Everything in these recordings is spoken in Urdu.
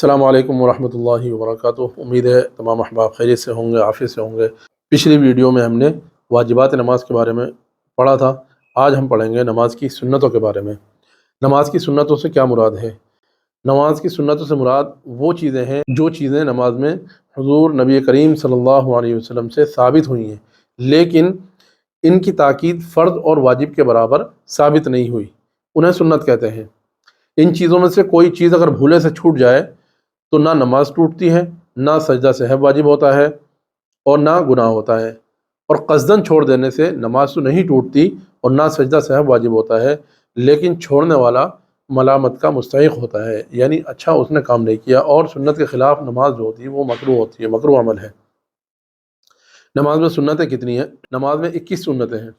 السلام علیکم ورحمۃ اللہ وبرکاتہ۔ امید ہے تمام احباب خیریت سے ہوں گے، عافیت سے ہوں گے۔ پچھلی ویڈیو میں ہم نے واجبات نماز کے بارے میں پڑھا تھا۔ آج ہم پڑھیں گے نماز کی سنتوں کے بارے میں۔ نماز کی سنتوں سے کیا مراد ہے؟ نماز کی سنتوں سے مراد وہ چیزیں ہیں جو چیزیں نماز میں حضور نبی کریم صلی اللہ علیہ وسلم سے ثابت ہوئی ہیں، لیکن ان کی تاکید فرض اور واجب کے برابر ثابت نہیں ہوئی، انہیں سنت کہتے ہیں۔ ان چیزوں میں سے کوئی چیز اگر بھولے سے چھوٹ جائے تو نہ نماز ٹوٹتی ہے، نہ سجدہ سہو واجب ہوتا ہے اور نہ گناہ ہوتا ہے۔ اور قصداً چھوڑ دینے سے نماز تو نہیں ٹوٹتی اور نہ سجدہ سہو واجب ہوتا ہے، لیکن چھوڑنے والا ملامت کا مستحق ہوتا ہے، یعنی اچھا اس نے کام نہیں کیا، اور سنت کے خلاف نماز جو ہوتی ہے وہ مکروہ ہوتی ہے، مکروہ عمل ہے۔ نماز میں سنتیں کتنی ہیں؟ نماز میں 21 سنتیں ہیں۔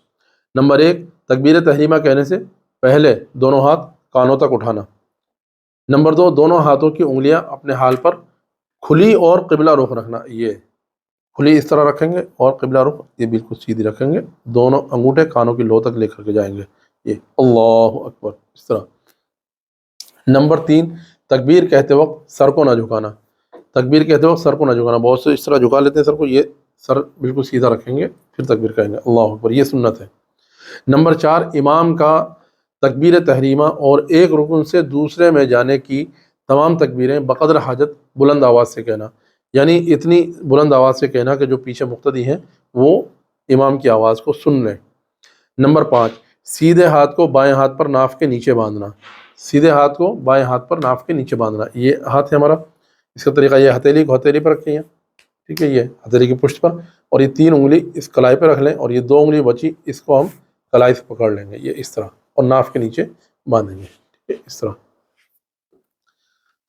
نمبر 1، تکبیر تحریمہ کہنے سے پہلے دونوں ہاتھ کانوں تک اٹھانا۔ نمبر 2، دونوں ہاتھوں کی انگلیاں اپنے حال پر کھلی اور قبلہ رخ رکھنا۔ یہ کھلی اس طرح رکھیں گے اور قبلہ رخ یہ بالکل سیدھی رکھیں گے، دونوں انگوٹھے کانوں کی لو تک لے کر کے جائیں گے، یہ اللہ اکبر اس طرح۔ نمبر 3، تکبیر کہتے وقت سر کو نہ جھکانا۔ تکبیر کہتے وقت سر کو نہ جھکانا، بہت سے اس طرح جھکا لیتے ہیں سر کو، یہ سر بالکل سیدھا رکھیں گے پھر تکبیر کہیں گے اللہ اکبر، یہ سنت ہے۔ نمبر 4، امام کا تکبیر تحریمہ اور ایک رکن سے دوسرے میں جانے کی تمام تکبیریں بقدر حاجت بلند آواز سے کہنا، یعنی اتنی بلند آواز سے کہنا کہ جو پیچھے مقتدی ہیں وہ امام کی آواز کو سن لیں۔ نمبر 5، سیدھے ہاتھ کو بائیں ہاتھ پر ناف کے نیچے باندھنا۔ سیدھے ہاتھ کو بائیں ہاتھ پر ناف کے نیچے باندھنا، یہ ہاتھ ہے ہمارا، اس کا طریقہ یہ ہتھیلی کو ہتھیلی پر رکھیں، ٹھیک ہے، یہ ہتھیلی کی پشت پر، اور یہ 3 انگلی اس کلائی پہ رکھ لیں، اور یہ 2 انگلی بچی اس کو ہم کلائی سے پکڑ لیں گے، یہ اس طرح، اور ناف کے نیچے باندھیں گے، ٹھیک ہے، اس طرح۔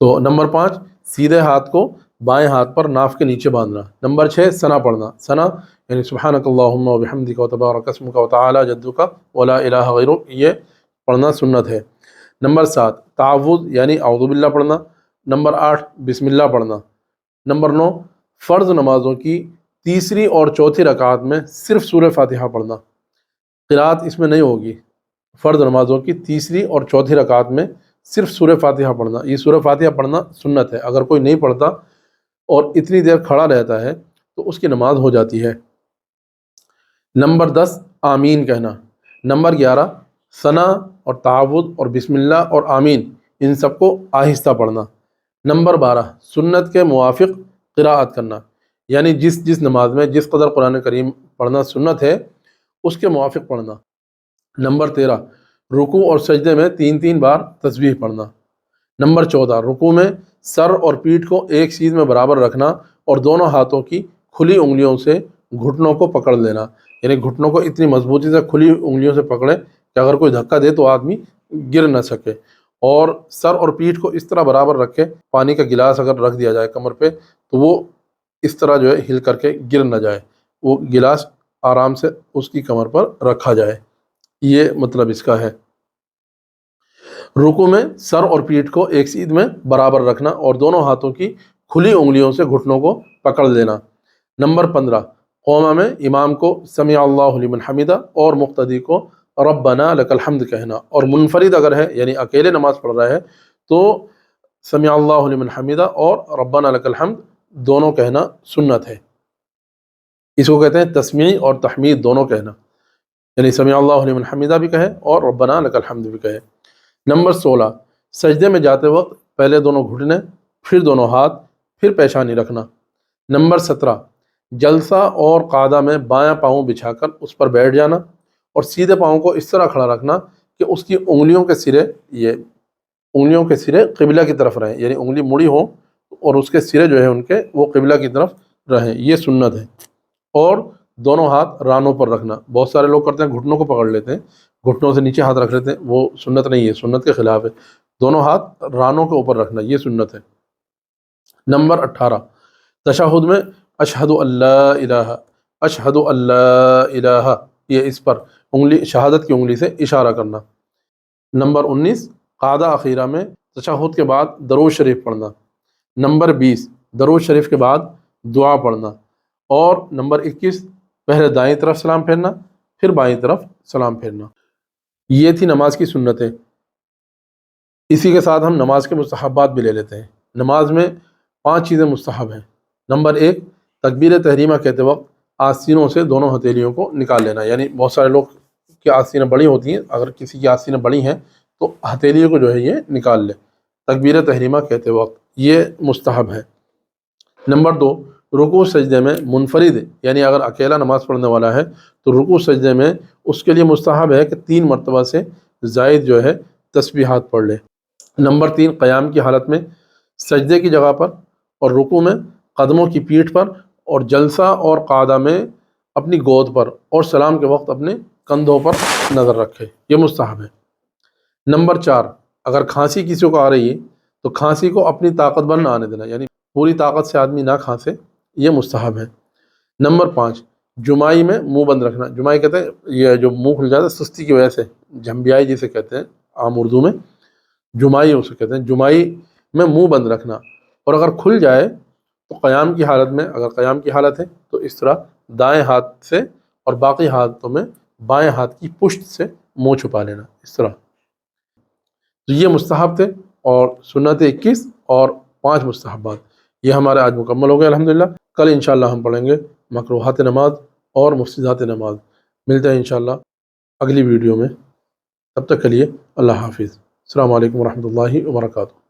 تو نمبر 5، سیدھے ہاتھ کو بائیں ہاتھ پر ناف کے نیچے باندھنا۔ نمبر 6، ثنا پڑھنا۔ ثنا یعنی سبحانک اللہم و بحمدک و تبارک اسمک و تعالی جدک و لا الہ غیرک، یہ پڑھنا سنت ہے۔ نمبر 7، تعوذ یعنی اعوذ باللہ پڑھنا۔ نمبر 8، بسم اللہ پڑھنا۔ نمبر 9، فرض نمازوں کی تیسری اور چوتھی رکعات میں صرف سورہ فاتحہ پڑھنا، قرات اس میں نہیں ہوگی۔ فرض نمازوں کی تیسری اور چوتھی رکعات میں صرف سورہ فاتحہ پڑھنا، یہ سورہ فاتحہ پڑھنا سنت ہے۔ اگر کوئی نہیں پڑھتا اور اتنی دیر کھڑا رہتا ہے تو اس کی نماز ہو جاتی ہے۔ نمبر 10، آمین کہنا۔ نمبر 11، ثنا اور تعوذ اور بسم اللہ اور آمین ان سب کو آہستہ پڑھنا۔ نمبر 12، سنت کے موافق قراءت کرنا، یعنی جس نماز میں جس قدر قرآن کریم پڑھنا سنت ہے اس کے موافق پڑھنا۔ نمبر 13، رکوع اور سجدے میں 3 بار تسبیح پڑھنا۔ نمبر 14، رکوع میں سر اور پیٹھ کو ایک چیز میں برابر رکھنا اور دونوں ہاتھوں کی کھلی انگلیوں سے گھٹنوں کو پکڑ لینا، یعنی گھٹنوں کو اتنی مضبوطی سے کھلی انگلیوں سے پکڑے کہ اگر کوئی دھکا دے تو آدمی گر نہ سکے، اور سر اور پیٹھ کو اس طرح برابر رکھے، پانی کا گلاس اگر رکھ دیا جائے کمر پہ تو وہ اس طرح جو ہے ہل کر کے گر نہ جائے، وہ گلاس آرام سے اس کی کمر پر رکھا جائے، یہ مطلب اس کا ہے۔ رکوع میں سر اور پیٹھ کو ایک سیدھ میں برابر رکھنا اور دونوں ہاتھوں کی کھلی انگلیوں سے گھٹنوں کو پکڑ لینا۔ نمبر 15، قوما میں امام کو سمع اللہ لمن حمدہ اور مقتدی کو ربنا لک الحمد کہنا، اور منفرد اگر ہے یعنی اکیلے نماز پڑھ رہا ہے تو سمع اللہ لمن حمدہ اور ربنا لک الحمد دونوں کہنا سنت ہے۔ اس کو کہتے ہیں تسمیع اور تحمید دونوں کہنا، یعنی سمع اللہ لمن حمدہ بھی کہے اور ربنا لک الحمد بھی کہے۔ نمبر 16، سجدے میں جاتے وقت پہلے دونوں گھٹنے، پھر دونوں ہاتھ، پھر پیشانی رکھنا۔ نمبر 17، جلسہ اور قعدہ میں بایاں پاؤں بچھا کر اس پر بیٹھ جانا اور سیدھے پاؤں کو اس طرح کھڑا رکھنا کہ اس کی انگلیوں کے سرے قبلہ کی طرف رہیں، یعنی انگلی مڑی ہو اور اس کے سرے جو ہیں ان کے وہ قبلہ کی طرف رہیں، یہ سنت ہے۔ اور دونوں ہاتھ رانوں پر رکھنا، بہت سارے لوگ کرتے ہیں گھٹنوں کو پکڑ لیتے ہیں، گھٹنوں سے نیچے ہاتھ رکھ لیتے ہیں، وہ سنت نہیں ہے، سنت کے خلاف ہے۔ دونوں ہاتھ رانوں کے اوپر رکھنا، یہ سنت ہے۔ نمبر 18، تشہد میں اشہد اللہ الہ، اشہد اللہ الہ، یہ اس پر انگلی شہادت کی انگلی سے اشارہ کرنا۔ نمبر 19، قعدہ اخیرہ میں تشہد کے بعد درود شریف پڑھنا۔ نمبر 20، درود شریف کے بعد دعا پڑھنا۔ اور نمبر 21، پہلے دائیں طرف سلام پھیرنا پھر بائیں طرف سلام پھیرنا۔ یہ تھی نماز کی سنتیں۔ اسی کے ساتھ ہم نماز کے مستحبات بھی لے لیتے ہیں۔ نماز میں 5 چیزیں مستحب ہیں۔ نمبر 1، تکبیر تحریمہ کہتے وقت آستینوں سے دونوں ہتھیلیوں کو نکال لینا، یعنی بہت سارے لوگ کی آستینیں بڑی ہوتی ہیں، اگر کسی کی آستینیں بڑی ہیں تو ہتھیلیوں کو جو ہے یہ نکال لے تکبیر تحریمہ کہتے وقت، یہ مستحب ہے۔ نمبر 2، رکوع سجدے میں منفرد، یعنی اگر اکیلا نماز پڑھنے والا ہے تو رکوع سجدے میں اس کے لیے مستحب ہے کہ 3 مرتبہ سے زائد جو ہے تسبیحات پڑھ لے۔ نمبر 3، قیام کی حالت میں سجدے کی جگہ پر اور رکوع میں قدموں کی پیٹھ پر اور جلسہ اور قعدہ میں اپنی گود پر اور سلام کے وقت اپنے کندھوں پر نظر رکھے، یہ مستحب ہے۔ نمبر 4، اگر کھانسی کسی کو آ رہی ہے تو کھانسی کو اپنی طاقت بند نہ آنے دینا، یعنی پوری طاقت سے آدمی نہ کھانسے، یہ مستحب ہے۔ نمبر 5، جمائی میں منہ بند رکھنا۔ جمائی کہتے ہیں یہ جو منہ کھل جاتا ہے سستی کی وجہ سے، جھمبیائی جسے کہتے ہیں عام اردو میں، جمائی اسے کہتے ہیں۔ جمائی میں منہ بند رکھنا، اور اگر کھل جائے تو قیام کی حالت میں، اگر قیام کی حالت ہے تو اس طرح دائیں ہاتھ سے اور باقی ہاتھوں میں بائیں ہاتھ کی پشت سے منہ چھپا لینا، اس طرح۔ تو یہ مستحب تھے، اور سنت 21 اور 5 مستحبات، یہ ہمارے آج مکمل ہو گئے الحمدللہ۔ کل انشاءاللہ ہم پڑھیں گے مکروہات نماز اور مفسدات نماز۔ ملتے ہیں انشاءاللہ اگلی ویڈیو میں، تب تک کے لیے اللہ حافظ۔ السلام علیکم ورحمۃ اللہ وبرکاتہ۔